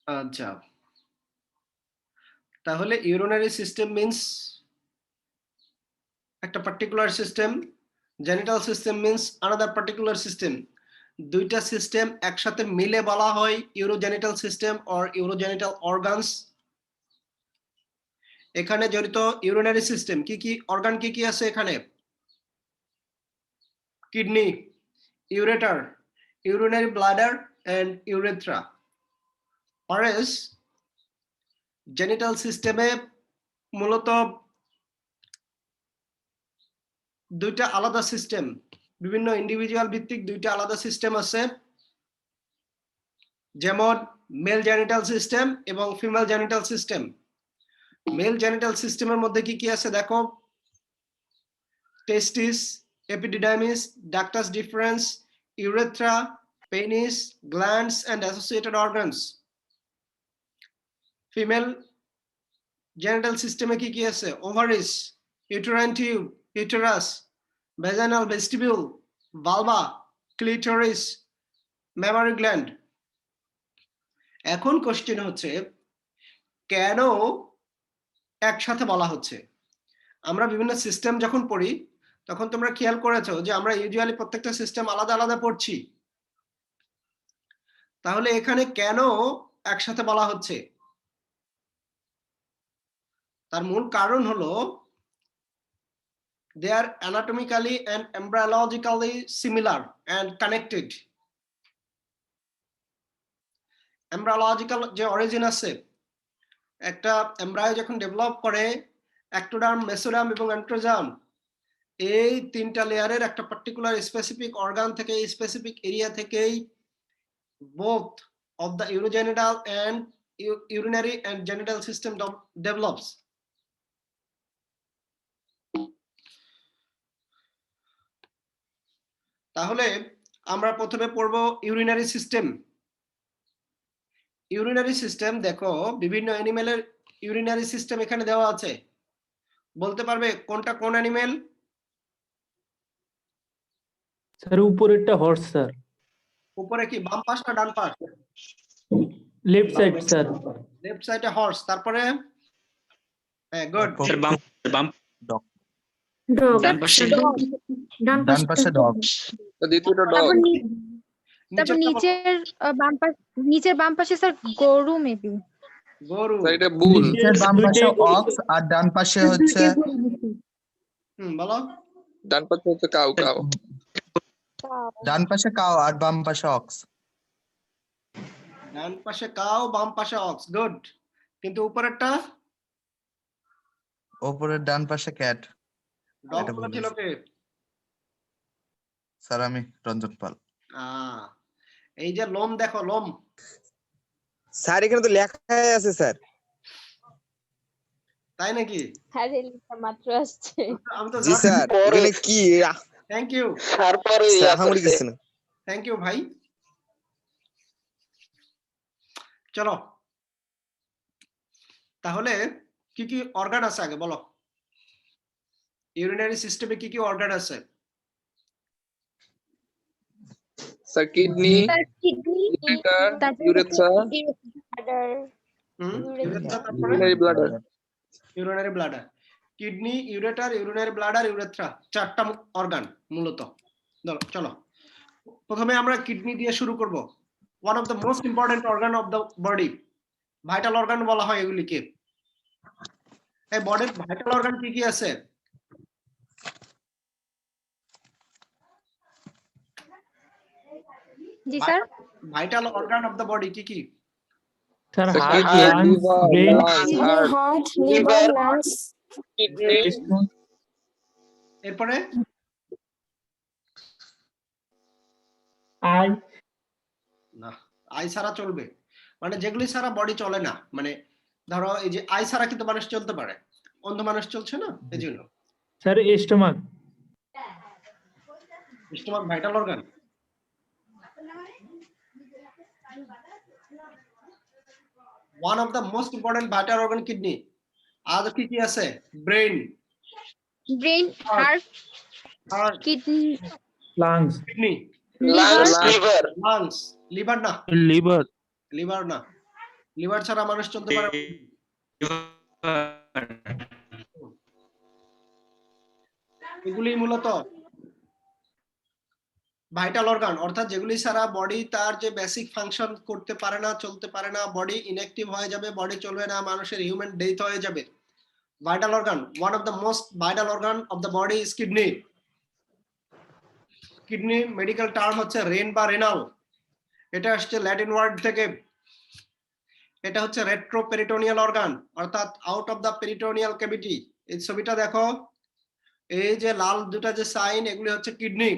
আচ্ছা, তাহলে urinary system means একটা particular system, genital system means another particular system. দুইটা সিস্টেম একসাথে মিলে বলা হয় urogenital system or urogenital organs. এখানে জড়িত ইউরিনারি সিস্টেম, কি কি অর্গান কি কি আছে এখানে? Kidney, ureter, urinary bladder and urethra. অরেস জেনিটাল সিস্টেমে মূলত দুইটা আলাদা সিস্টেম, বিভিন্ন ইন্ডিভিজুয়াল ভিত্তিক দুইটা আলাদা সিস্টেম আছে, যেমন মেল জেনিটাল সিস্টেম এবং female genital system. Male genital সিস্টেমের মধ্যে কি কি আছে দেখো, testis, epididymis, ductus deferens, urethra, penis, glands and associated organs. Female genital সিস্টেমে কি কি আছে, ovaries, uterine tube, uterus, vaginal vestibule, vulva, clitoris, mammary gland. এখন কোশ্চেন হচ্ছে কেন একসাথে বলা হচ্ছে? আমরা বিভিন্ন সিস্টেম যখন পড়ি তখন তোমরা খেয়াল করেছো যে আমরা ইউজুয়ালি প্রত্যেকটা সিস্টেম আলাদা আলাদা পড়ছি, তাহলে এখানে কেন একসাথে বলা হচ্ছে? তার মূল কারণ হলো they are anatomically and embryologically similar and connected. এমব্রায়োলজিক্যাল যে অরিজিন আছে, একটা এমব্রায়ো যখন ডেভেলপ করে অ্যাক্টোডার্ম, মেসোডার্ম এবং অ্যান্ট্রোজার্ম, এই তিনটা লেয়ারের একটা পার্টিকুলার স্পেসিফিক অর্গান থেকে, স্পেসিফিক এরিয়া থেকেই both of the urogenital and urinary and genital system develops. তাহলে আমরা প্রথমে পড়ব ইউরিনারি সিস্টেম। ইউরিনারি সিস্টেম দেখো, বিভিন্ন অ্যানিমেলের ইউরিনারি সিস্টেম এখানে দেওয়া আছে। বলতে পারবে কোনটা কোন অ্যানিমেল? স্যার উপরেরটা হর্স স্যার। উপরে কি বাম পাশ না ডান পাশ? Left side sir. লেফট সাইডে হর্স, তারপরে হ্যাঁ গুড, স্যার বাম বাম ডগ, ডান পাশে ডান পাশে ডগ, দ্বিতীয়টা ডগ। তারপর নিচের বাম পাশে স্যার গরু মেবি। গরু, স্যার এটা বুল। নিচের বাম পাশে অক্স আর ডান পাশে হচ্ছে বলো। ডান পাশে হচ্ছে কাউ কাউ। ডান পাশে কাউ আর বাম পাশে অক্স। ডান পাশে কাউ, বাম পাশে অক্স, গুড। কিন্তু উপরেরটা? ওপরের ডান পাশে ক্যাট। ডগ এটা গুলো ছিল কে? স্যার আমি রঞ্জন পাল। এই যে লোম দেখো, লোম। স্যার এখানে তো লেখাই আছে স্যার। তাই নাকি? আরে লেখা মাত্র আসছে। আমি তো জি স্যার, এখানে কি থ্যাংক ইউ, তারপরে আহামরি কিছু না। থ্যাংক ইউ ভাই। চলো তাহলে কি কি অর্গান আছে আগে বলো। ইউরিনারি সিস্টেমে কি কি অর্গান আছে? Sir kidney, liver, urethra, urinary bladder. Urinary bladder, kidney, ureter, urinary bladder, urethra, চারটা অর্গান মূলত। চলো প্রথমে আমরা কিডনি দিয়ে শুরু করব। One of the most important organ of the body, vital organ বলা হয় এগুলিকে। এই বডির ভাইটাল অর্গান কি কি আছে? জি sir. Vital organ of the body কি কি? Sir Kidney, heart, liver, brain, lungs, heart, kidney, এরপরে আই। না, আই ছাড়া চলবে, মানে যেগুলি ছাড়া বডি চলে না। মানে ধরো এই যে আই ছাড়া কিন্তু মানুষ চলতে পারে, অন্ধ মানুষ চলছে না, এই জন্য। Sir stomach. Stomach vital organ. One of the most important vital organ kidney. আর কি কি আছে? Brain, heart, kidney, lungs, kidney, lungs, liver, lungs, liver না, লিভার, লিভার না, লিভার ছাড়া মানুষ চলতে পারে? এগুলি মূলত ভাইটাল অর্গান, অর্থাৎ যেগুলি ছাড়া বডি তার যে বেসিক ফাংশন করতে পারে না, চলতে পারে না, বডি ইনঅ্যাক্টিভ হয়ে যাবে, বডি চলবে না, মানুষের হিউম্যান ডেথ হয়ে যাবে। Vital organ, one of the most vital organ of the body is kidney. Kidney medical term হচ্ছে রেন বা রেনাল, এটা আসছে ল্যাটিন ওয়ার্ড থেকে। এটা হচ্ছে রেট্রোপেরিটোনিয়াল অর্গান, অর্থাৎ out of the peritoneal cavity. এই ছবিটা দেখো, এই যে লাল দুটা যে সাইন, এগুলি হচ্ছে কিডনি।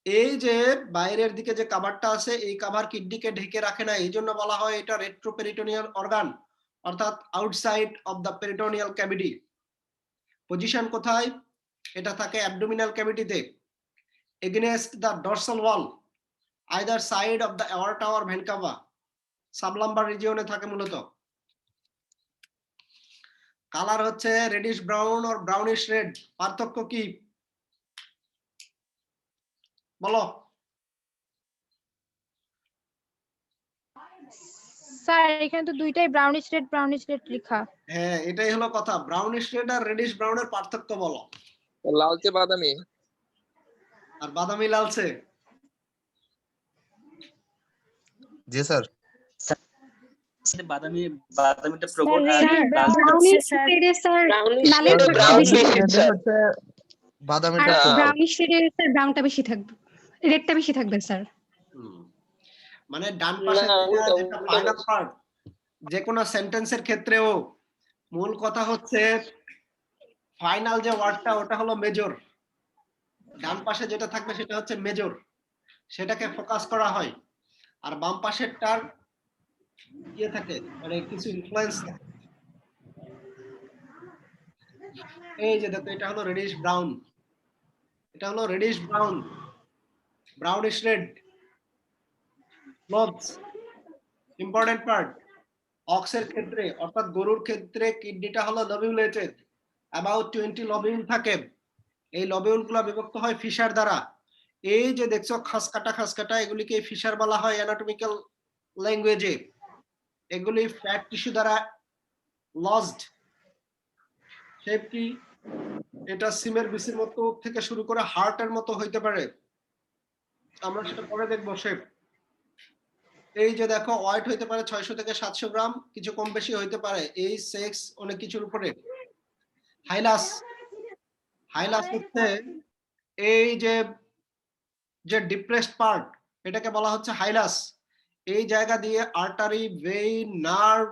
এই যে বাইরের দিকে যে কাভারটা আছে, এই কাভার কিডনিকে ঢেকে রাখে না, এই জন্য বলা হয় এটা রেট্রোপেরিটোনিয়াল অর্গান, অর্থাৎ outside of the peritoneal cavity. Position কোথায়? এটা থাকে অ্যাবডোমিনাল ক্যাভিটিতে, against the dorsal wall, either side of the aorta or vena cava. Sublumbar রিজিয়নে থাকে মূলত। কালার হচ্ছে রেডিশ ব্রাউন আর ব্রাউনিশ রেড। পার্থক্য কি বলো? স্যার এখানে তো দুইটাই ব্রাউনিশ রেড লেখা। হ্যাঁ, এটাই হলো কথা। ব্রাউনিশ রেড আর রেডিশ ব্রাউনের পার্থক্য বলো। লালচে বাদামি। আর বাদামি লালচে? জি স্যার। বাদামিটা প্রবল আর বাদামিটা ব্রাউনিশ শেডের স্যার ব্রাউনটা বেশি থাকবে, রেডটা বেশি থাকবে স্যার। মানে ডান পাশে না, উল্টা, যেটা উল্টা ফাইনাল বলছি। পার্ট, যে কোনো সেন্টেন্সের ক্ষেত্রেও মূল কথা হচ্ছে ফাইনাল যে ওয়ার্ডটা ওটা হলো মেজর। ডান পাশে যেটা থাকবে সেটা হচ্ছে মেজর, সেটাকে ফোকাস করা হয়। আর বাম পাশেরটার ইয়ে থাকে, মানে কিছু ইনফ্লুয়েন্স থাকে। এই যে দেখো, এটা হলো রেডিশ ব্রাউন, এটা হলো reddish brown, brownish red. Lobes important part. অক্সের ক্ষেত্রে অর্থাৎ গরুর ক্ষেত্রে কিডনিটা হলো লবিউলেটেড, অ্যাবাউট 20 লবিউল থাকে। এই লবিউল গুলো বিভক্ত হয় ফিশার দ্বারা। এই যে দেখছো খাসকাটা, এগুলিকে ফিশার বলা হয় অ্যানাটমিক্যাল ল্যাঙ্গুয়েজে। এগুলি ফ্যাট টিস্যু দ্বারা লজড। শেপ কি? এটা সিমের বিসির মতো থেকে শুরু করে হার্টের মতো হইতে পারে, আমরা সেটা পরে দেখবো শেপ। এই যে দেখো, ওয়েট হইতে পারে 600 থেকে 700 গ্রাম, কিছু কম বেশি হইতে পারে, এই সেক্স অনেক কিছুর উপরে। হাইলাস, হাইলাস হচ্ছে এই যে ডিপ্রেসড পার্ট, এটাকে বলা হচ্ছে হাইলাস। এই জায়গা দিয়ে আর্টারি, ভেইন, নার্ভ,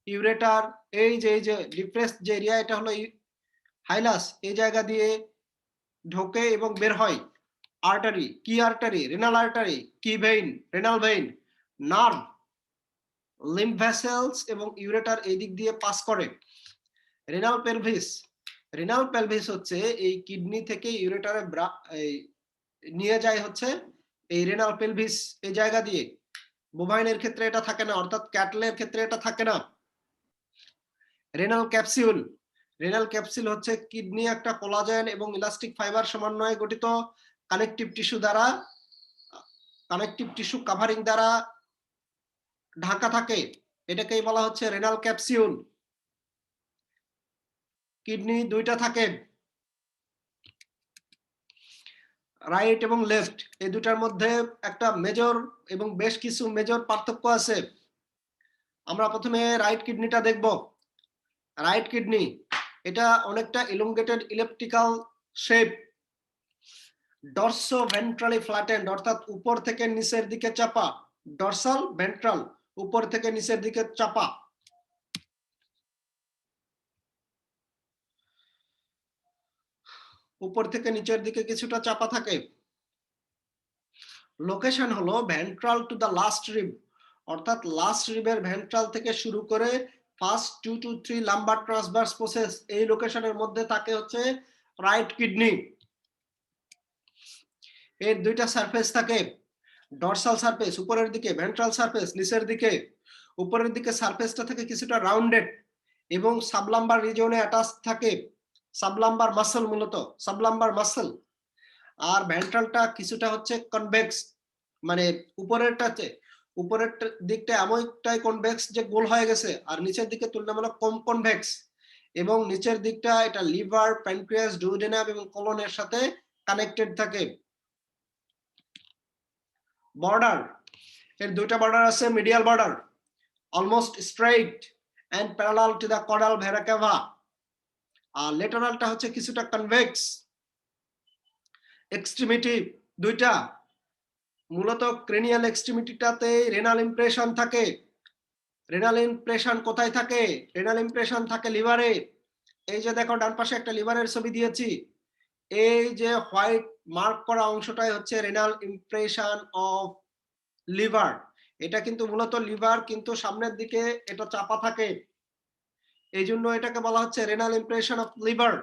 ইউরেটার, এই যে ডিপ্রেসড যে এরিয়া, এটা হলো হাইলাস। এই জায়গা দিয়ে ঢোকে এবং বের হয়। আর্টারি, কি আর্টারি? Renal artery. কি vein? Renal vein. Nerve, lymph vessels এবং ইউরেটার এই দিক দিয়ে পাস করে। রেনাল পেলভিস, রেনাল পেলভিস হচ্ছে এই কিডনি থেকে ইউরেটারে নিয়ে যায় হচ্ছে এই রেনাল পেলভিস, এই জায়গা দিয়ে। বোভাইনের ক্ষেত্রে এটা থাকে না, অর্থাৎ ক্যাটলের ক্ষেত্রে এটা থাকে না। রেনাল ক্যাপসিউল, রেনাল ক্যাপসুল হচ্ছে কিডনি একটা কোলাজেন এবং ইলাস্টিক ফাইবার সমন্বয়ে গঠিত কানেকটিভ টিস্যু দ্বারা, কানেকটিভ টিস্যু কাভারিং দ্বারা ঢাকা থাকে, এটাকেই বলা হচ্ছে রেনাল ক্যাপসিউল। কিডনি দুইটা থাকে, রাইট এবং লেফট, এই দুটার মধ্যে একটা মেজর এবং বেশ কিছু মেজর পার্থক্য আছে। আমরা প্রথমে রাইট কিডনিটা দেখব। রাইট কিডনি, এটা অনেকটা ইলংগেটেড ইলিপ্টিক্যাল শেপ, ডরসো ভেন্ট্রালি ফ্ল্যাটেন্ড, অর্থাৎ উপর থেকে নিচের দিকে চাপা। ডরসাল, ভেন্ট্রাল, উপর থেকে নিচের দিকে চাপা। উপর থেকে নিচের দিকে কিছুটা চাপা থাকে। লোকেশন হলো ventral to the last rib, অর্থাৎ লাস্ট রিবের ভেন্ট্রাল থেকে শুরু করে first 2 to 3 lumber transverse process, এই লোকেশনের মধ্যে থাকে হচ্ছে রাইট কিডনি। এর দুইটা সারফেস থাকে, ডরসাল সারফেস উপরের দিকে, ভেন্ট্রাল সারফেস নিচের দিকে। উপরের দিকে সারফেসটা থেকে কিছুটা রাউন্ডেড এবং সাবলাম্বার রিজিয়নে অ্যাটাচ থাকে, সাবলাম্বার মাসল, মূলত সাবলাম্বার মাসল। আর ভেন্ট্রালটা কিছুটা হচ্ছে কনভেক্স, মানে উপরেরটাতে উপরের দিকটা এমনটাই কনভেক্স যে গোল হয়ে গেছে, আর নিচের দিকে তুলনামূলক কম কনভেক্স, এবং নিচের দিকটা এটা লিভার, প্যানক্রিয়াস, ডুওডেনাম এবং কোলনের সাথে কানেক্টেড থাকে। বর্ডার, এর দুইটা বর্ডার আছে, medial border almost straight and parallel to the caudal vena cava, আর লেটারালটা হচ্ছে কিছুটা কনভেক্স। এক্সট্রিমিটি দুইটা, মূলত ক্রেনিয়াল এক্সট্রিমিটিটাতে রেনাল ইমপ্রেশন থাকে। রেনাল ইমপ্রেশন কোথায় থাকে? রেনাল ইমপ্রেশন থাকে লিভারে। এই যে দেখো ডান পাশে একটা লিভারের ছবি দিয়েছি, এই যে হোয়াইট মার্ক করা অংশটাই হচ্ছে রেনাল ইমপ্রেশন অফ লিভার। এটা কিন্তু মূলত লিভার, কিন্তু সামনের দিকে এটা চাপা থাকে, এই জন্য এটাকে বলা হচ্ছে রেনাল ইমপ্রেশন অফ লিভার।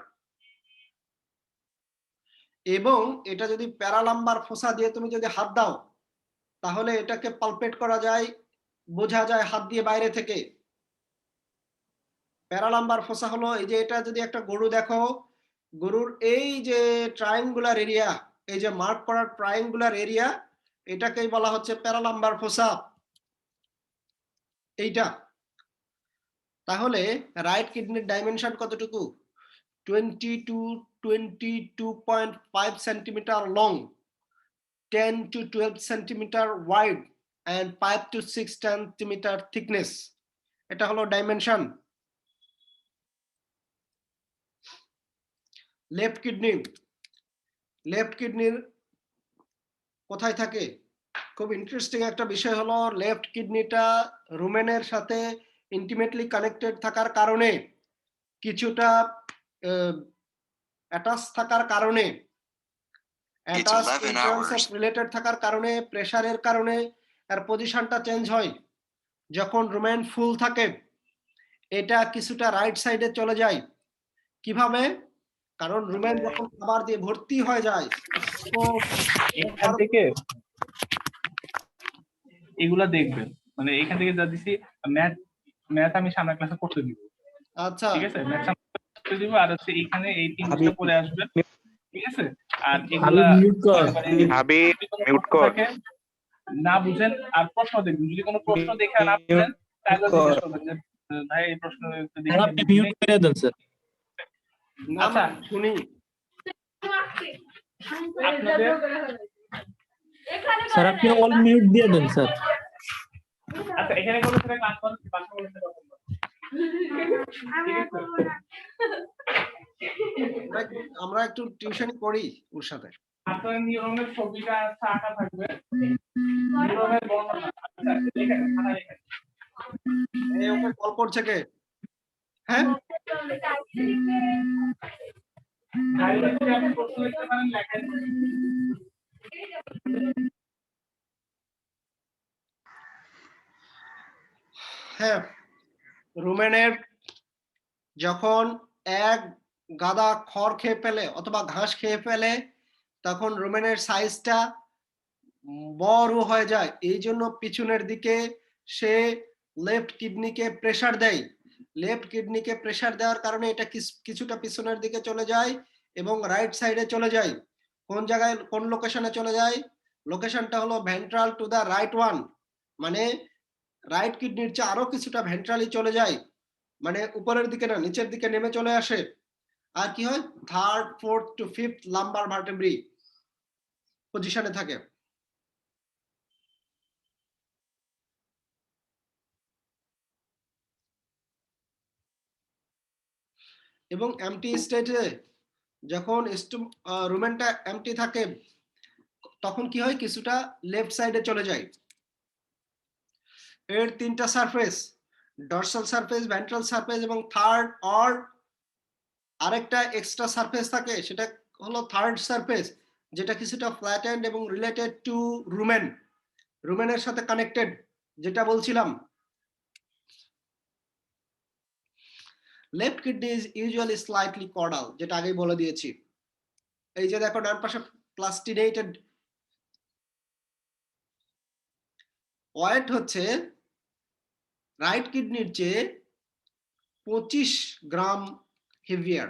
এবং এটা যদি প্যারালাম্বার ফোসা দিয়ে তুমি যদি হাত দাও, তাহলে এটাকে পালপেট করা যায়, বোঝা যায় হাত দিয়ে বাইরে থেকে। প্যারালাম্বার ফোসা হলো এই যে, এটা যদি একটা গরু দেখো, গরুর এই যে ট্রায়াঙ্গুলার এরিয়া, এই যে মার্ক করা ট্রায়াঙ্গুলার এরিয়া, এটাকেই বলা হচ্ছে প্যারালাম্বার ফোসা এইটা। তাহলে রাইট কিডনির ডাইমেনশন কতটুকু? 20 to 22.5 centimeter long, 10 to 12 centimeter wide and 5 to 6 centimeter thickness. এটা হলো ডাইমেনশন। লেফট কিডনি, লেফট কিডনির কোথায় থাকে? খুব ইন্টারেস্টিং একটা বিষয় হলো, লেফট কিডনিটা রুমেনের সাথে ইন্টিমেটলি কানেক্টেড থাকার কারণে, কিছুটা অ্যাটাচ থাকার কারণে, রিলেটেড থাকার কারণে, প্রেসারের কারণে এর পজিশনটা চেঞ্জ হয়। যখন রুমেন ফুল থাকে এটা কিছুটা রাইট সাইডে চলে যায়। কিভাবে? কারণ রুমেন যখন খাবার দিয়ে ভর্তি হয়ে যায়, তো এখান থেকে এগুলা দেখবেন, মানে এখান থেকে যা দিছি, ম্যাথ আমি সামনের ক্লাসে করতে দিব। আচ্ছা ঠিক আছে, ম্যাথ করতে দিব, আর হচ্ছে এখানে এই তিনটা পড়ে আসবে। ঠিক আছে, আর এগুলা মিউট কর। মিউট কর। না বুঝেন আর প্রশ্ন দেখবেন, যদি কোনো প্রশ্ন দেখে না বুঝেন তাহলে জিজ্ঞেস করবেন যে ভাই এই প্রশ্ন আপনি মিউট করে দেন স্যার। আচ্ছা শুনি। আপনাদের স্যার আপনি অল মিউট দিয়ে দেন স্যার। আচ্ছা এখানে কোনো ছেলে ক্লাস করে বাসা বলতে পারবেন না। আমরা একটু টিউশন করি ওর সাথে। আপনার নিউরনের ছবিটা আঁকা থাকবে, নিউরনের বর্ণনা। আচ্ছা এখানে খাতা লেখেন। এই ওকে কল করছে কে? হ্যাঁ ডায়রিতে যদি আপনি প্রশ্ন লিখতে পারেন লেখেন। হ্যাঁ, রুমেনের যখন এক গাদা খড় খেয়ে ফেলে অথবা ঘাস খেয়ে ফেলে, তখন রুমেনের সাইজটা বড় হয়ে যায়। এই জন্য পিছনের দিকে সে লেফট কিডনিকে প্রেসার দেয়। লেফট কিডনিকে প্রেসার দেওয়ার কারণে এটা কিছুটা পিছনের দিকে চলে যায় এবং রাইট সাইডে চলে যায়। কোন জায়গায়, কোন লোকেশনে চলে যায়? লোকেশনটা হলো ventral to the right one, মানে রাইট কিডনির চেয়ে আরো কিছুটা ভেন্ট্রালি চলে যায়, মানে উপরের দিকে না, নিচের দিকে নেমে চলে আসে। আর কি হয়? Third, fourth to fifth lumbar vertebrae পজিশনে থাকে। এবং এমটি স্টেটে যখন রুমেনটা এমটি থাকে, তখন কি হয়? কিছুটা লেফট সাইডে চলে যায়। এর তিনটা surface, dorsal surface, ventral surface এবং থার্ড অর আরেকটা এক্সট্রা সারফেস থাকে, সেটা হলো থার্ড সারফেস, যেটা কিছুটা ফ্ল্যাটেন্ড এবং রিলেটেড টু রুমেন, রুমেনের সাথে কানেক্টেড, যেটা বলছিলাম। Left kidney is usually slightly caudal, যেটা আগেই বলে দিয়েছি। এই যে দেখো ডান পাশে প্লাস্টিনেটেড ওয়েট হচ্ছে রাইট কিডনির চেয়ে 25 গ্রাম হেভিয়ার।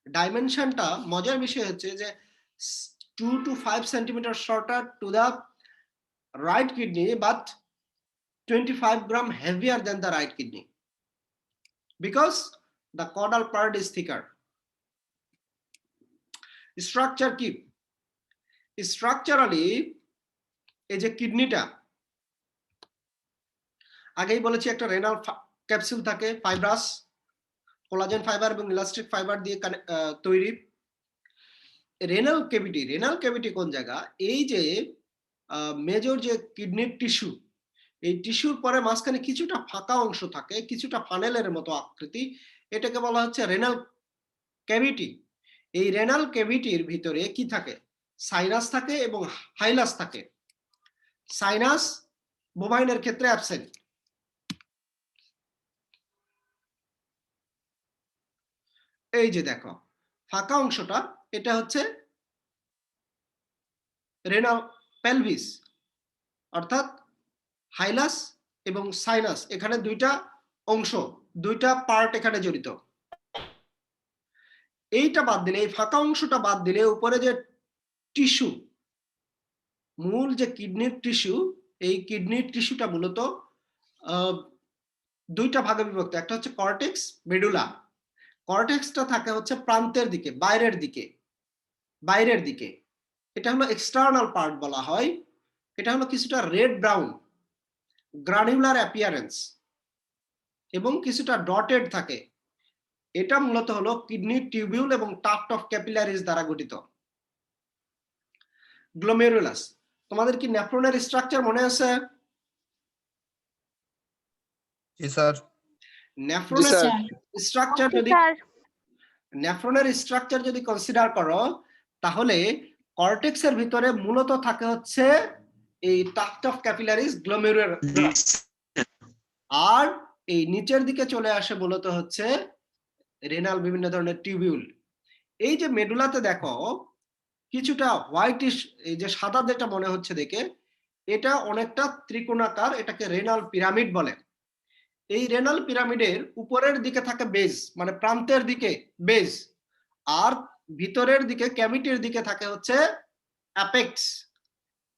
ডাইমেনশনটা মজার বিষয় হচ্ছে যে 2 to 5 centimetre shorter to the right kidney, but 25 gram heavier than the right kidney because the caudal part is thicker. Structure কি? Structurally এই যে কিডনিটা আগেই বলেছি একটা রেনাল ক্যাপসুল থাকে, ফাইব্রাস, কোলাজেন ফাইবার এবং ইলাস্টিক ফাইবার দিয়ে তৈরি। রেনাল ক্যাভিটি কোন জায়গা? এই যে মেজর যে কিডনির টিস্যু, এই টিস্যুর পরে মাঝখানে কিছুটা ফাঁকা অংশ থাকে, কিছুটা ফানেলের মতো আকৃতি, এটাকে বলা হচ্ছে রেনাল ক্যাভিটি। এই রেনাল ক্যাভিটির ভিতরে কি থাকে? সাইনাস থাকে এবং হাইলাস থাকে। সাইনাস বোভাইনের ক্ষেত্রে অ্যাবসেন্ট। এই যে দেখো ফাঁকা অংশটা, এটা হচ্ছে রেনাল পেলভিস, অর্থাৎ হাইলাস এবং সাইনাস, এখানে দুইটা অংশ, দুইটা পার্ট এখানে জড়িত। এইটা বাদ দিলে, এই ফাঁকা অংশটা বাদ দিলে উপরে যে টিস্যু, মূল যে কিডনির টিস্যু, এই কিডনির টিস্যুটা মূলত দুইটা ভাগে বিভক্ত। একটা হচ্ছে কর্টেক্স, মেডুলা। কর্টেক্সটা থাকে হচ্ছে প্রান্তের দিকে, বাইরের দিকে। এটা হলো এক্সটার্নাল পার্ট বলা হয়। এটা হলো কিছুটা রেড ব্রাউন, গ্রানুলার অ্যাপিয়ারেন্স এবং কিছুটা ডটেড থাকে। এটা মূলত হলো কিডনির টিউবিউল এবং টাফট অফ ক্যাপিলারিজ দ্বারা গঠিত। গ্লোমেরুলাস। তোমাদের কি নেফ্রনের স্ট্রাকচার মনে আছে? জি স্যার। নেফ্রনের স্ট্রাকচার Okay, যদি sir. নেফ্রনের স্ট্রাকচার যদি কনসিডার করো, তাহলে কর্টেক্সের ভিতরে মূলত থাকে হচ্ছে এই টাফট অফ ক্যাপিলারিজ, গ্লোমেরুলাস, আর এই নিচের দিকে চলে আসে মূলত হচ্ছে রেনাল বিভিন্ন ধরনের টিউবিউল। এই যে মেডুলাতে দেখো কিছুটা হোয়াইটিশ, এই যে সাদা যেটা মনে হচ্ছে দেখে, এটা অনেকটা ত্রিকোণাকার, এটাকে রেনাল পিরামিড বলে। এই রেনাল পিরামিডের উপরের দিকে থাকে বেজ, মানে প্রান্তের দিকে বেজ, আর ভিতরের দিকে ক্যাভিটির দিকে থাকে হচ্ছে অ্যাপেক্স।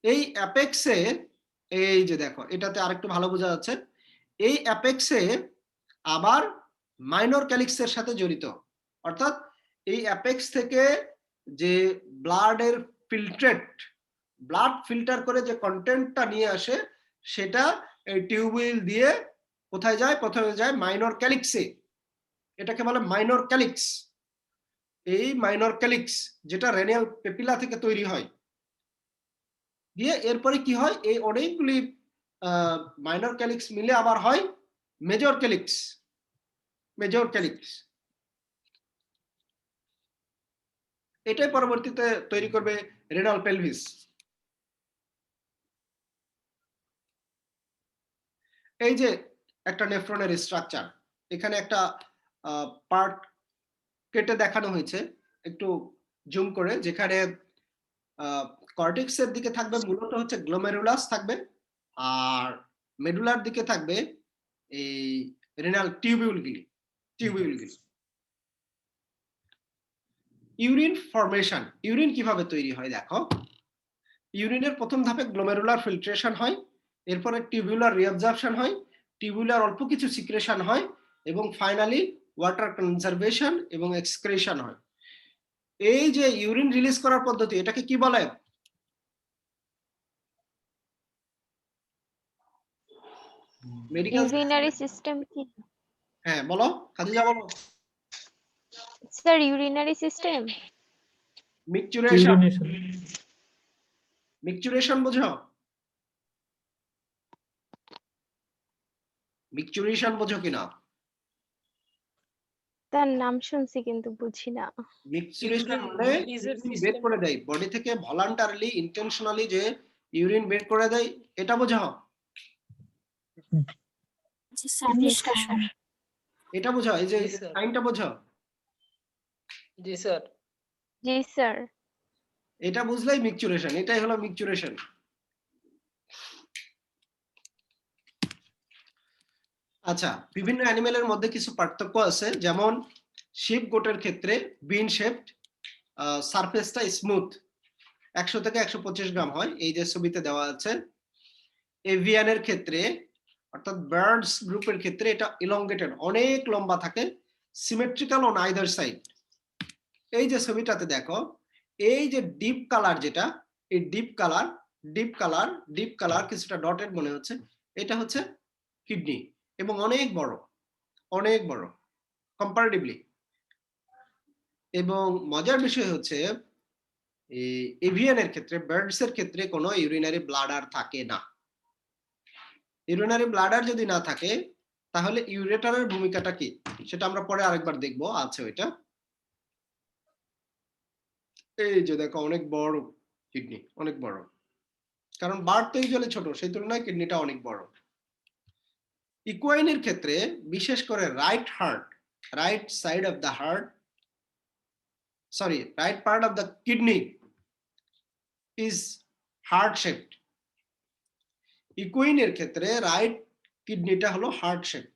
এই অ্যাপেক্সে, এই যে দেখো এটাতে আরেকটু ভালো বোঝা যাচ্ছে, এই অ্যাপেক্সে আবার মাইনর ক্যালিক্সের সাথে জড়িত। অর্থাৎ এই অ্যাপেক্স থেকে যে ব্লাডের ব্লাড ফিল্টার করে যে কন্টেন্টটা নিয়ে আসে, সেটা এই টিউবুল দিয়ে কোথায় যায়? প্রথমে যায় মাইনর ক্যালিক্সে। এটাকে বলে মাইনর ক্যালিক্স। এই মাইনর ক্যালিক্স যেটা রেনাল পেপিলা থেকে তৈরি হয়, দিয়ে এরপরে কি হয়? এই অনেকগুলি মাইনর ক্যালিক্স মিলে আবার হয় মেজর ক্যালিক্স। এটাই পরবর্তীতে তৈরি করবে রেনাল পেলভিস। এই যে একটা নেফ্রনের স্ট্রাকচার, এখানে একটা পার্ট কেটে দেখানো হয়েছে একটু জুম করে, যেখানে কর্টেক্সের দিকে থাকবে মূলত হচ্ছে গ্লোমেরুলাস থাকবে, আর মেডুলার দিকে থাকবে এই রেনাল টিউবিউলগুলি। Urine formation. ইউরিন কিভাবে তৈরি হয় দেখো। ইউরিনের প্রথম ধাপে গ্লোমেরুলার ফিল্ট্রেশন হয়, এরপরে টিউবুলার রিঅ্যাবজর্পশন হয়, টিউবুলার অল্প কিছু সিক্রেশন হয়, এবং ফাইনালি ওয়াটার কনজারভেশন এবং এক্সক্রিশন হয়। এই যে ইউরিন রিলিজ করার পদ্ধতি, এটাকে কি বলে? মেডিকেল Urinary system কি? হ্যাঁ বলো, খাদিজা বলো। Sir, urinary system. মিকচুরেশন। Urination. মিকচুরেশন বোঝো? মিকচুরেশন বোঝো কিনা? তার নাম শুনছি কিন্তু বুঝি না। মিকচুরেশন মানে বের করে দেয় বডি থেকে, ভলান্টারিলি ইন্টেনশনালি যে ইউরিন বের করে দেয়, এটা বোঝো? এটা বোঝো? এই যে সাইনটা বোঝো? জি স্যার। এটা বুঝলেই মিকচুরেশন। এটাই হলো মিকচুরেশন। আচ্ছা, বিভিন্ন অ্যানিমেলের মধ্যে কিছু পার্থক্য আছে, যেমন শিপ গোটের ক্ষেত্রে বিন শেপড, সারফেসটা স্মুথ, 100 থেকে 125 গ্রাম হয়, এই যে ছবিতে দেওয়া আছে। এভিয়ানের ক্ষেত্রে অর্থাৎ বার্ডস গ্রুপের ক্ষেত্রে এটা ইলংগেটেড, অনেক লম্বা থাকে, সিমেট্রিক্যাল অন আইদার সাইড। এই যে ছবিটাতে দেখো, এই যে ডিপ কালার যেটা, এই ডিপ কালার কিছুটা ডটেড মনে হচ্ছে, এটা হচ্ছে কিডনি এবং অনেক বড় কম্পারেটিভলি। এবং মজার বিষয় হচ্ছে এভিয়ানের ক্ষেত্রে, বার্ডস এর ক্ষেত্রে কোনো ইউরিনারি ব্লাডার থাকে না। ইউরিনারি ব্লাডার যদি না থাকে তাহলে ইউরেটারের ভূমিকাটা কি সেটা আমরা পরে আরেকবার দেখবো, আছে ওইটা। এই যে দেখো অনেক বড় কিডনি, অনেক বড়, কারণ বার্ড তো ইউজুয়ালি ছোট, সেই তুলনায় কিডনিটা অনেক বড়। ইকুয়াইনের ক্ষেত্রে বিশেষ করে right side of the heart, sorry, right part of the kidney is heart shaped. ইকুইনের ক্ষেত্রে রাইট কিডনিটা হলো হার্ট শেপড।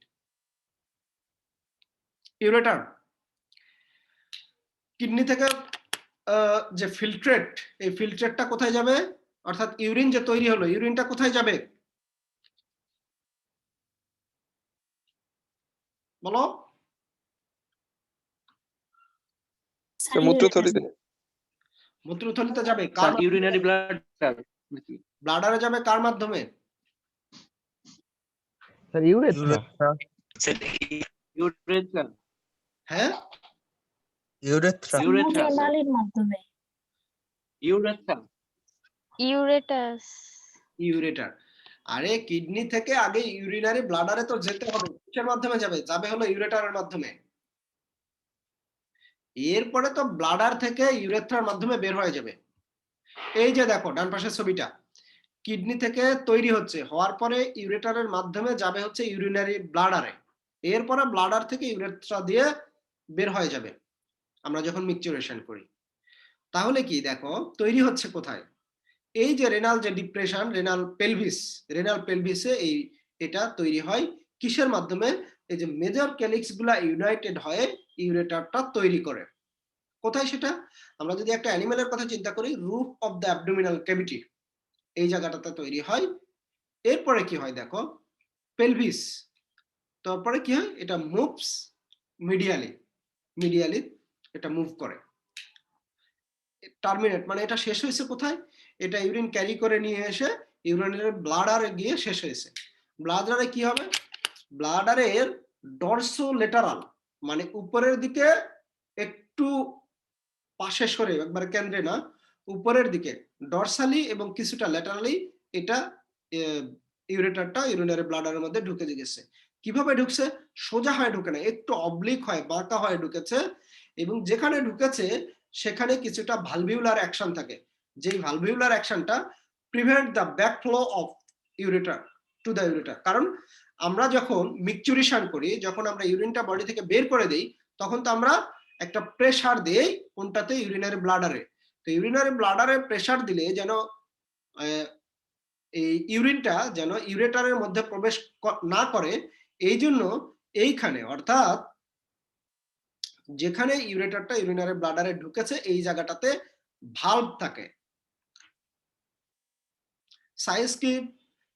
ইউরেটার, কিডনি থেকে যে ফিল্ট্রেট, এই ফিল্ট্রেটটা কোথায় যাবে, অর্থাৎ ইউরিন যে তৈরি হলো, ইউরিনটা কোথায় যাবে বলো? মূত্রথলিতে যাবে, কার ইউরিনারি ব্লাডারে যাবে, কার মাধ্যমে? Sir urethra. হ্যাঁ, ইউরেথ্রা। নালীর মাধ্যমে। ইউরেটাস। ইউরেটার। আরে কিডনি থেকে আগে ইউরিনারি ব্লাডারে তো যেতে হবে, কিসের মাধ্যমে যাবে? যাবে হলো ইউরেটারের মাধ্যমে। এরপরে তো ব্লাডার থেকে ইউরেথ্রার মাধ্যমে বের হয়ে যাবে। এই যে দেখো ডান পাশের ছবিটা, কিডনি থেকে তৈরি হচ্ছে, হওয়ার পরে ইউরেটারের মাধ্যমে যাবে হচ্ছে ইউরিনারি ব্লাডারে, এরপরে ব্লাডার থেকে ইউরেথ্রা দিয়ে বের হয়ে যাবে আমরা যখন মিক্সচারেশন করি। তাহলে কি দেখো তৈরি হচ্ছে কোথায়? এই যে রেনাল যে ডিপ্রেশন, রেনাল পেলভিসে এই এটা তৈরি হয় কিসের মাধ্যমে? এই যে মেজর ক্যালিক্স গুলা ইউনাইটেড হয়ে ইউরেটারটা তৈরি করে। কোথায় সেটা? আমরা যদি একটা অ্যানিমেলের কথা চিন্তা করি, roof of the abdominal cavity, এই জায়গাটাতে তৈরি হয়। এরপরে কি হয় দেখো, পেলভিস, তারপরে কি হয়, এটা মুভস মিডিয়ালি এটা মুভ করে। টার্মিনেট মানে এটা শেষ হয়েছে কোথায়? এটা ইউরিন ক্যারি করে নিয়ে এসে ইউরিনের ব্লাডারে গিয়ে শেষ হয়েছে। ব্লাডারে কি হবে? ব্লাডারের ডরসোলেটারাল মানে উপরের দিকে একটু পাশে সরে, একবার কেন্দ্রে না, উপরের দিকে ডরসালি এবং কিছুটা ল্যাটারালি এটা ইউরেটারটা ইউরিনারি ব্লাডারের মধ্যে ঢুকে গেছে। কিভাবে ঢুকছে? সোজা হয়ে ঢুকে না, একটু অবলিক হয়, বাঁকা হয়ে ঢুকেছে। এবং যেখানে ঢুকেছে সেখানে কিছুটা ভালভিউলার অ্যাকশন থাকে, যেই ভালভিউলার অ্যাকশনটা prevent the backflow of ureter to the ureter. কারণ আমরা যখন মিক্সচুরেশন করি, যখন আমরা ইউরিনটা বডি থেকে বের করে দেই, তখন তো আমরা একটা প্রেসার দেই কোনটাতে? ইউরিনারি ব্লাডারে। তো ইউরিনারি ব্লাডারে প্রেসার দিলে যেন এই ইউরিনটা যেন ইউরেটারের মধ্যে প্রবেশ না করে, এই জন্য এইখানে অর্থাৎ যেখানে ইউরেটারটা ইউরিনারি ব্লাডারে ঢুকেছে এই জায়গাটাতে ভালভ থাকে। সাইজ কি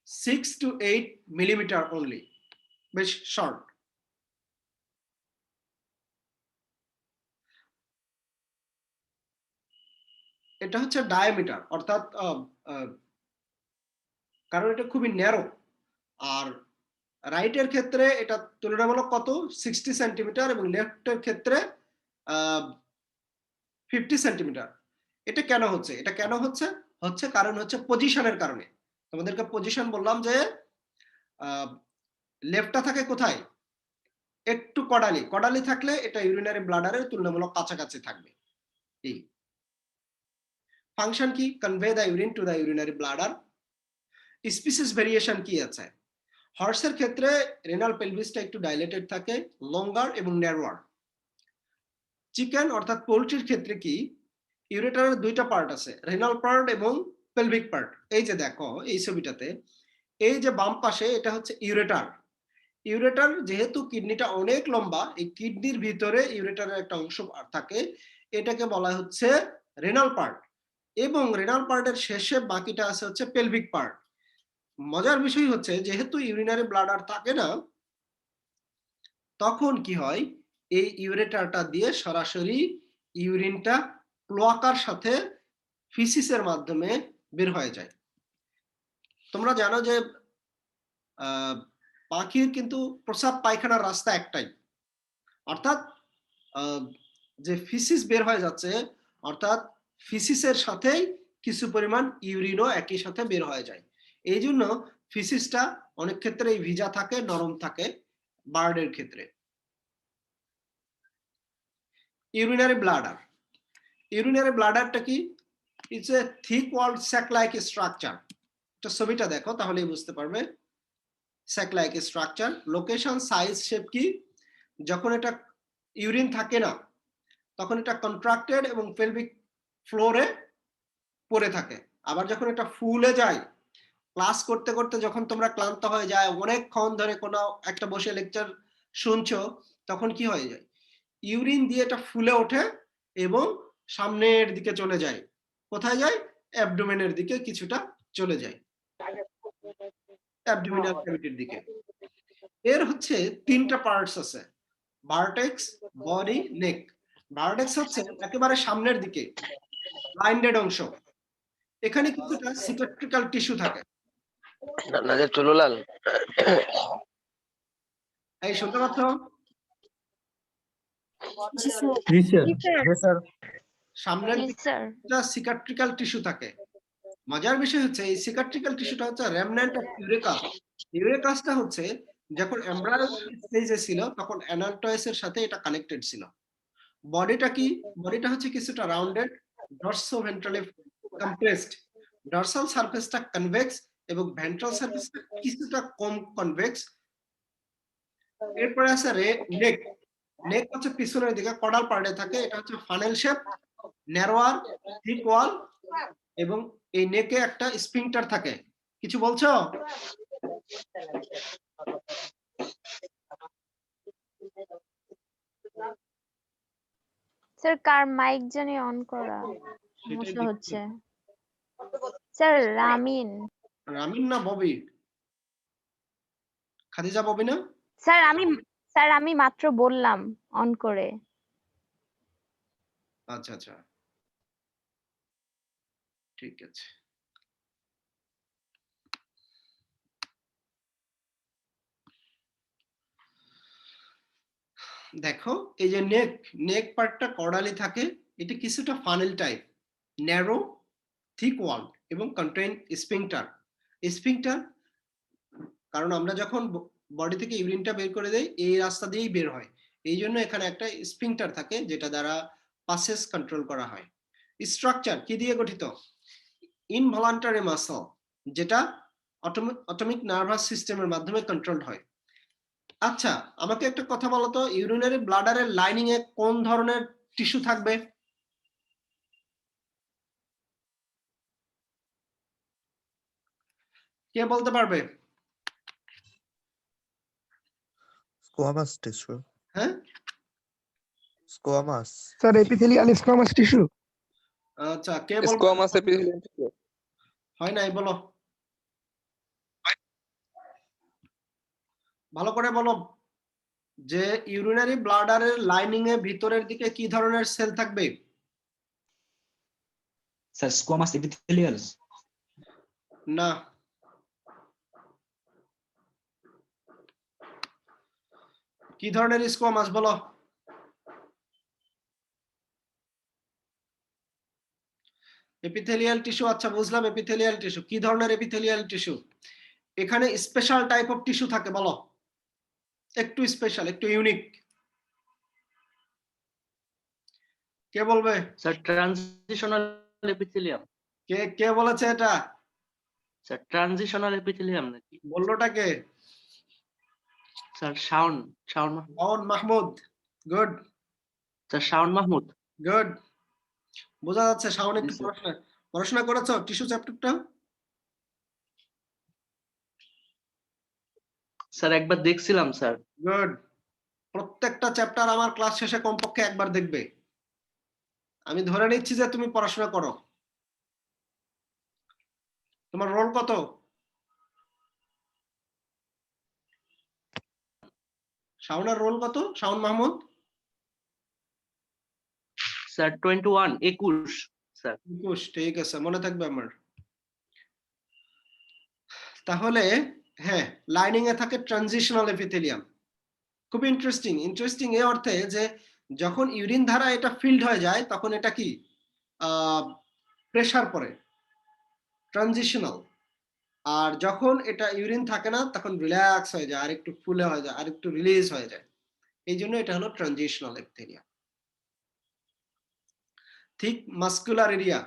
6 to 8 মিলিমিটার অনলি, বেশ শর্ট। এটা হচ্ছে ডায়ামিটার, অর্থাৎ কারণ এটা খুবই ন্যারো। আর রাইটের ক্ষেত্রে এটা তুলনামূলক কত? 60 সেন্টিমিটার, এবং লেফটের ক্ষেত্রে 50 সেন্টিমিটার। এটা কেন হচ্ছে? এটা কেন হচ্ছে? কারণ হচ্ছে পজিশনের কারণে। তোমাদেরকে পজিশন বললাম যে লেফটটা থাকে কোথায়? একটু কডালি থাকলে এটা ইউরিনারি ব্লাডারের তুলনামূলক কাছাকাছি থাকবে। এই ফাংশন কি? Convey the urine to the urinary bladder. Species variation কি আছে? হর্সের ক্ষেত্রে রেনাল পেলভিসটা একটু ডাইলেটেড থাকে, লঙ্গার এবং ন্যারোয়ার। চিকেন অর্থাৎ পোল্ট্রির ক্ষেত্রে কি? ইউরেটারের দুইটা পার্ট আছে, রেনাল পার্ট এবং পেলভিক পার্ট। এই যে দেখো এই ছবিটাতে, এই যে বাম পাশে এটা হচ্ছে ইউরেটার। ইউরেটার যেহেতু কিডনিটা অনেক লম্বা, এই কিডনির ভিতরে ইউরেটারের একটা অংশ থাকে, এটাকে বলা হচ্ছে রেনাল পার্ট। এবং রেনাল পার্টের শেষে বাকিটা আছে হচ্ছে পেলভিক পার্ট। মজার বিষয় হচ্ছে যেহেতু ইউরিনারি ব্লাডার থাকে না, তখন কি হয়, এই ইউরেটারটা দিয়ে সরাসরি ইউরিনটা ক্লোয়াকার সাথে ফিসিসের মাধ্যমে বের হয়ে যায়। তোমরা জানো যে পাখির কিন্তু প্রস্রাব পায়খানার রাস্তা একটাই, অর্থাৎ যে ফিসিস বের হয়ে যাচ্ছে, অর্থাৎ ফিসিসের সাথেই কিছু পরিমাণ ইউরিনও একই সাথে বের হয়ে যায়। এই জন্য ফিসিসটা অনেক ক্ষেত্রেই ভিজা থাকে, নরম থাকে বার্ডের ক্ষেত্রে। ইউরিনারি ব্লাডার, ইউরিনারি ব্লাডারটা কি? It's a thick walled sac like structure. তো ছবিটা দেখো তাহলেই বুঝতে পারবে। Sac like structure, location, size, shape কি? যখন এটা ইউরিন থাকে না তখন এটা কন্ট্রাক্টেড এবং পেলভিক ফ্লোরে পড়ে থাকে। আবার যখন এটা ফুলে যায়, ক্লাস করতে করতে যখন তোমরা ক্লান্ত হয়ে যায়, অনেকক্ষণ ধরে কোনো একটা বসে লেকচার শুনছো, তখন কি হয়ে যায়, ইউরিন দিয়ে এটা ফুলে ওঠে এবং সামনের দিকে চলে যায়। কোথায় যায়? অ্যাবডোমেনের দিকে কিছুটা চলে যায়, অ্যাবডোমিনাল ক্যাভিটির দিকে। এর হচ্ছে তিনটা পার্টস আছে, ভার্টেক্স, বডি, নেক। ভার্টেক্স হচ্ছে একেবারে সামনের দিকে ব্লাইন্ডেড অংশ, এখানে কিছুটা সিমেট্রিক্যাল টিস্যু থাকে। এই শুনতে পাচ্ছ? জি স্যার। স্যার সামনের দিকে সিকাট্রিক্যাল টিস্যু থাকে। মজার বিষয় হচ্ছে এই সিকাট্রিক্যাল টিস্যুটা হচ্ছে রেমন্যান্ট অফ ইউরেকাস। ইউরেকাসটা হচ্ছে যখন এমব্রায়ো স্টেজে ছিল তখন অ্যানালটয়েসের সাথে এটা কানেক্টেড ছিল। বডিটা কি? বডিটা হচ্ছে কিছুটা রাউন্ডেড, ডরসোভেন্ট্রালি কম্প্রেসড। ডরসাল সারফেসটা কনভেক্স এবং ভেন্ট্রাল সারফেসটা কিছুটা কম কনভেক্স। এরপরে আছে নেক। নেক হচ্ছে পিছনের দিকে কডাল পার্টে থাকে, এটা হচ্ছে ফানেল শেপ, ন্যারোয়ার, থিক ওয়াল, এবং এই নেকে একটা স্ফিংক্টার থাকে। কিছু বলছো? স্যার কার মাইক জানি অন করা সমস্যা হচ্ছে? স্যার রামিন। রামিন না ববি? খাদিজা ববি না? স্যার আমি মাত্র বললাম অন করে। আচ্ছা আচ্ছা, ঠিক আছে। দেখো এই যে নেক পার্টটা কর্ডালি থাকে, এটা কিছুটা ফানেল টাইপ, ন্যারো, থিক ওয়াল এবং কন্টেইন স্ফিংক্টার। স্ফিংক্টার কারণ আমরা যখন বডি থেকে ইউরিনটা বের করে দেই এই রাস্তা দিয়েই বের হয়, এই জন্য এখানে একটা স্ফিংক্টার থাকে যেটা দ্বারা পাসেস কন্ট্রোল করা হয়। স্ট্রাকচার কি দিয়ে গঠিত? ইনভলান্টারি মাসল, যেটা অটোমিক নার্ভাস সিস্টেমের মাধ্যমে কন্ট্রোলড হয়। আচ্ছা আমাকে একটা কথা বলো তো, ইউরিনারি ব্লাডারের লাইনিং এ কোন ধরনের টিস্যু থাকবে? কে বলতে পারবে? Squamous tissue. হ্যাঁ squamous. Sir epithelial squamous tissue. আচ্ছা কে বলবে? Squamous epithelium tissue. হয় নাই, বলো ভালো করে বলো, যে ইউরিনারি ব্লাডারের লাইনিং এ ভিতরের দিকে কি ধরনের সেল থাকবে? Sir squamous epithelial. না, কি ধরনের স্কোয়ামাস বলো? এপিথেলিয়াল টিস্যু, আচ্ছা বুঝলাম এপিথেলিয়াল টিস্যু। কি ধরনের এপিথেলিয়াল টিস্যু? এখানে স্পেশাল টাইপ অফ টিস্যু থাকে, বলো একটু স্পেশাল, একটু ইউনিক। কে বলবে? Sir transitional epithelium. কে বলেছে এটা? স্যার ট্রানজিশনাল এপিথেলিয়াম নাকি? বললোটা কে? Sir Shaon Mahmud. Good sir Shaon Mahmud. Good, বোঝা যাচ্ছে শাওন একটু জি, স্যার। পড়াশোনা করেছো টিস্যু চ্যাপ্টারটা? স্যার একবার দেখছিলাম স্যার। গুড, প্রত্যেকটা চ্যাপ্টার আমার ক্লাস শেষে কমপক্ষে একবার দেখবে। আমি ধরে নিচ্ছি যে তুমি পড়াশোনা করো। তোমার রোল কত? শাওনের রোল কত? Shaon Mahmud sir 21 21 sir. 21, ঠিক আছে, মনে থাকবে আমার। তাহলে হ্যাঁ, লাইনিং এ থাকে ট্রানজিশনাল এপিথেলিয়াম। খুব ইন্টারেস্টিং এই অর্থে যে যখন ইউরিন ধারা এটা ফিল্ড হয়ে যায় তখন এটা কি প্রেসার পড়ে, ট্রানজিশনাল। আর যখন এটা ইউরিন থাকে না তখন রিল্যাক্স হয়ে যায়, আর একটু ফুলে হয়ে যায়, আর একটু রিলিজ হয়ে যায়। এই জন্য এটা হলো ট্রানজিশনাল এপিথেলিয়াম। ঠিক মাসকুলার এরিয়া,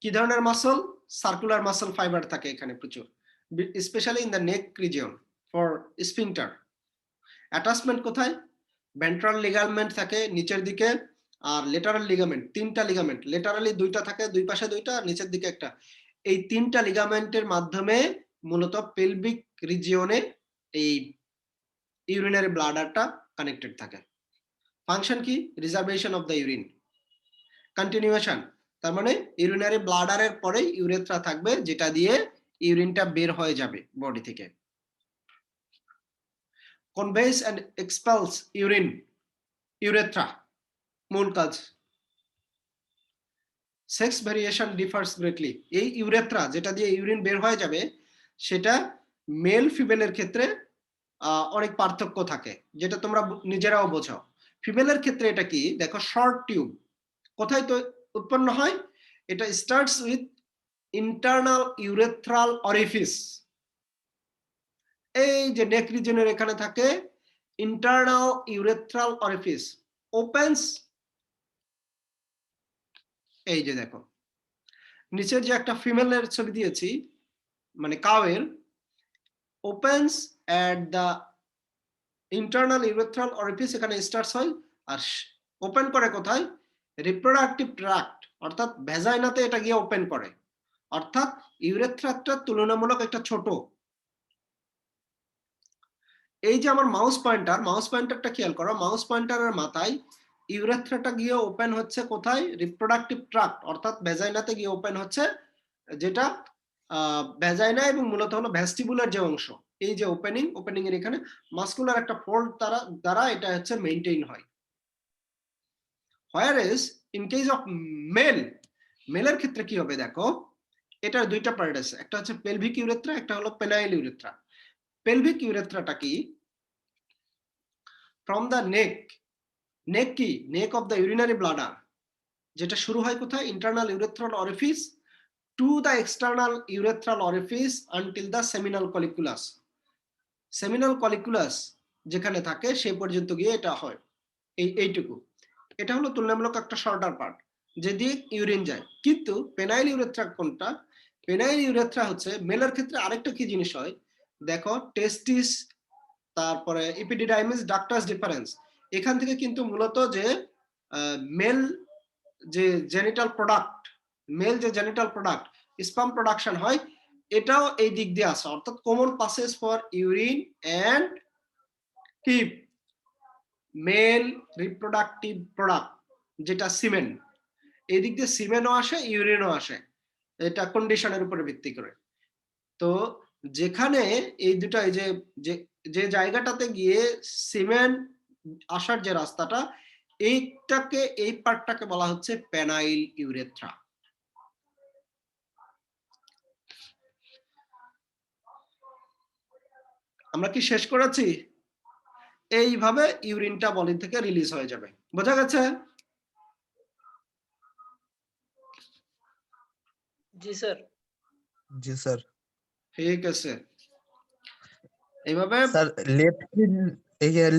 কি ধরনের মাসল? সার্কুলার মাসল ফাইবার থাকে এখানে প্রচুর, specially in the neck region for sphincter. Attachment কোথায়? ভেন্ট্রাল লিগামেন্ট থাকে নিচের দিকে, আর লেটারাল লিগামেন্ট, 3টা লিগামেন্ট, লেটারালি 2টা থাকে, দুই পাশে 2টা, আর নিচের দিকে একটা। এই 3টা লিগামেন্টের মাধ্যমে মূলত পেলভিক রিজিয়নে এই ইউরিনারি ব্লাডারটা কানেক্টেড থাকে। ফাংশন কি? Reservation of the urine, continuation. তার মানে ইউরিনারি ব্লাডারের পরে ইউরেথ্রা থাকবে, যেটা দিয়ে ইউরিনটা বের হয়ে যাবে বডি থেকে। কনভেস এন্ড এক্সপেলস ইউরিন, ইউরেথ্রা মূল কাজ। Sex variation differs greatly. এই ইউরেথ্রা যেটা দিয়ে ইউরিন বের হয়ে যাবে সেটা মেল ফিমেলের ক্ষেত্রে অনেক পার্থক্য থাকে, যেটা তোমরা নিজেরাও বোঝো। ফিমেলের ক্ষেত্রে এটা কি দেখো, শর্ট টিউব। কোথায় তো উৎপন্ন হয়? এটা starts with internal urethral orifice. এই যে নেক রিজনের এখানে থাকে ইন্টারনাল ইউরেথ্রাল অরিফিস, ওপেন্স। এই যে দেখো নিচের যে একটা ফিমেলের ছবি দিয়েছি, মানে কাউয়ের, opens at the internal urethral orifice, এখানে স্টার্টস হয়। আর ওপেন করে কোথায়? রিপ্রোডাক্টিভ ট্র্যাক্ট, অর্থাৎ ভ্যাজাইনাতে এটা গিয়ে ওপেন করে। অর্থাৎ ইউরেথ্রাটা তুলনামূলক একটা ছোট। এই যে আমার মাউস পয়েন্টারটা খেয়াল করো, মাউস পয়েন্টারের মাথায় ইউরেথ্রাটা গিয়ে ওপেন হচ্ছে কোথায়? রিপ্রোডাক্টিভ ট্র্যাক্ট, অর্থাৎ ভ্যাজাইনাতে গিয়ে ওপেন হচ্ছে, যেটা ভ্যাজাইনা এবং মূলত হলো ভেস্টিবুলার যে অংশ, এই যে ওপেনিং এর এখানে মাসকুলার একটা ফোল্ড দ্বারা এটা হচ্ছে মেইনটেইন হয়। Whereas in case of মেলের ক্ষেত্রে কি হবে দেখো, এটার 2টা পার্ট আছে, একটা হচ্ছে পেলভিক ইউরেথ্রা, একটা হলো পেনাইল ইউরেথ্রা। পেলভিক ইউরেথ্রাটা কি? ফ্রম দ্য নেক কি? নেক অফ দ্য ইউরিনারি ব্লাডার, যেটা শুরু হয় কোথায়? Internal urethral orifice to the external urethral orifice until the seminal কলিকুলাস। Seminal কলিকুলাস যেখানে থাকে সে পর্যন্ত গিয়ে এটা হয়, এইটুকু। এটা হলো তুলনামূলক একটা শর্টার পার্ট, যেদিকে ইউরিন যায়। কিন্তু পেনাইল ইউরেথ্রা কোনটা? পেনাইল ইউরেথ্রা হচ্ছে মেলের ক্ষেত্রে আরেকটা কি জিনিস হয় দেখো, টেস্টিস, তারপরে ইপিডিডাইমিস, ডাক্টাস ডিফারেন্স। এখান থেকে কিন্তু মূলত যে মেল যে জেনিটাল প্রোডাক্ট স্পার্ম প্রোডাকশন হয়, এটাও এই দিক দিয়ে আসে। অর্থাৎ common passes for urine and কি মেল রিপ্রোডাক্টিভ প্রোডাক্ট, যেটা সিমেন। এই দিক দিয়ে সিমেনও আসে, ইউরিনও আসে, এটা কন্ডিশনের উপরে ভিত্তি করে। তো যেখানে এই দুটা, এই যে জায়গাটাতে গিয়ে সিমেন আসার যে রাস্তাটা, এই পার্টটাকে বলা হচ্ছে পেনাইল ইউরেথ্রা। আমরা কি শেষ করেছি? এইভাবে ইউরিনটা বডি থেকে রিলিজ হয়ে যাবে। বোঝা গেছে? জি স্যার। জি স্যার। ঠিক আছে, এইভাবে। স্যার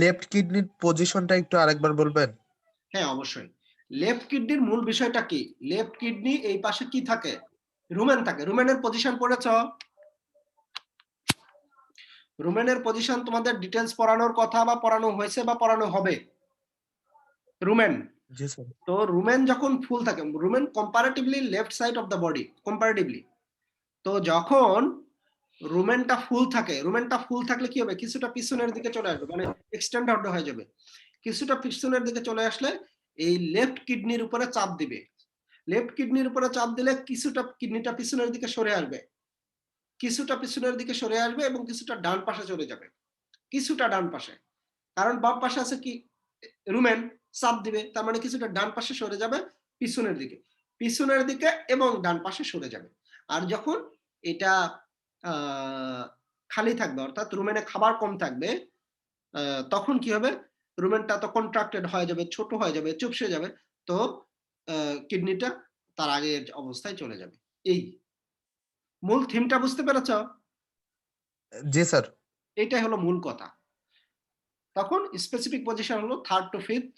লেফট কিডনির পজিশনটা একটু আরেকবার বলবেন? হ্যাঁ অবশ্যই। লেফট কিডনির মূল বিষয়টা কি? লেফট কিডনি এই পাশে কি থাকে? রুমেন থাকে। রুমেনের পজিশন পড়েছো? রুমেনের পজিশন তোমাদের ডিটেলস পড়ানোর কথা, বা পড়ানো হয়েছে, বা পড়ানো হবে। রুমেন, জি স্যার। তো রুমেন যখন ফুল থাকে, rumen comparatively left side of the body, comparatively. তো যখন রুমেনটা ফুল থাকলে কি হবে? কিছুটা পিছনের দিকে চলে আসবে, মানে এক্সটেন্ড আউট হয়ে যাবে। কিছুটা পিছনের দিকে চলে আসলে এই লেফট কিডনির উপরে চাপ দিবে। লেফট কিডনির উপরে চাপ দিলে কিছুটা কিডনিটা পিছনের দিকে সরে আসবে, এবং কিছুটা ডান পাশে চলে যাবে, কিছুটা ডান পাশে। কারণ বাম পাশে আছে কি রুমেন, চাপ দিবে, তার মানে কিছুটা ডান পাশে সরে যাবে পিছনের দিকে এবং ডান পাশে সরে যাবে। আর যখন এটা খালি থাকবে, অর্থাৎ রুমেনে খাবার কম থাকবে, তখন কি হবে, রুমেনটা তো কন্ট্রাক্টেড হয়ে যাবে, ছোট হয়ে যাবে, চুপসে যাবে, তো কিডনিটা তার আগের অবস্থায় চলে যাবে। এই মূল থিমটা বুঝতে পেরেছ? জি স্যার। এটাই হলো মূল কথা। তখন স্পেসিফিক পজিশন হলো 3rd to 5th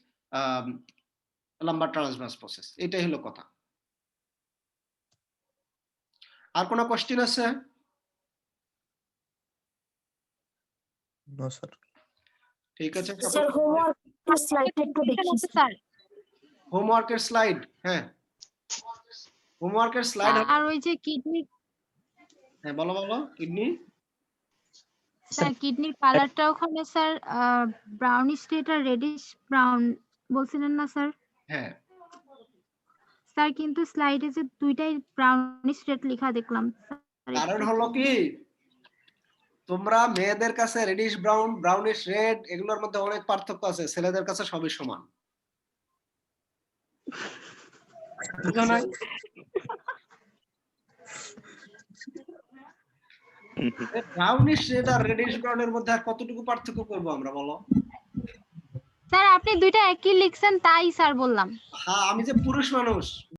lumber transverse process. এটাই হলো কথা। আর কোনো কোশ্চেন আছে? No sir. ঠিক আছে, স্যার হোমওয়ার্ক স্লাইডটা একটু দেখি স্যার হোমওয়ার্কের স্লাইড। হ্যাঁ, হোমওয়ার্কের স্লাইড। আর ওই যে কিডনি, হ্যাঁ বলো কিডনি। স্যার কিডনির কালারটা ওখানে স্যার ব্রাউনিশ রেড আর রেডিশ ব্রাউন বলছিলেন না স্যার? হ্যাঁ, স্যার কিন্তু স্লাইডে যে দুইটাই ব্রাউনিশ রেড লেখা দেখলাম। কারণ হলো কি, তোমরা মেয়েদের কাছে রেডিশ ব্রাউন, ব্রাউনিশ রেড এগুলোর মধ্যে অনেক পার্থক্য আছে, ছেলেদের কাছে সবই সমান। বুঝো নাই? ব্রাউনিশ রেড আর রেডিশ ব্রাউনের মধ্যে আর কতটুকু পার্থক্য করবো আমরা, বলো? স্যার আপনি দুইটা একই লিখছেন তাই স্যার বললাম। হ্যাঁ, আমি যে পুরুষ মানুষ,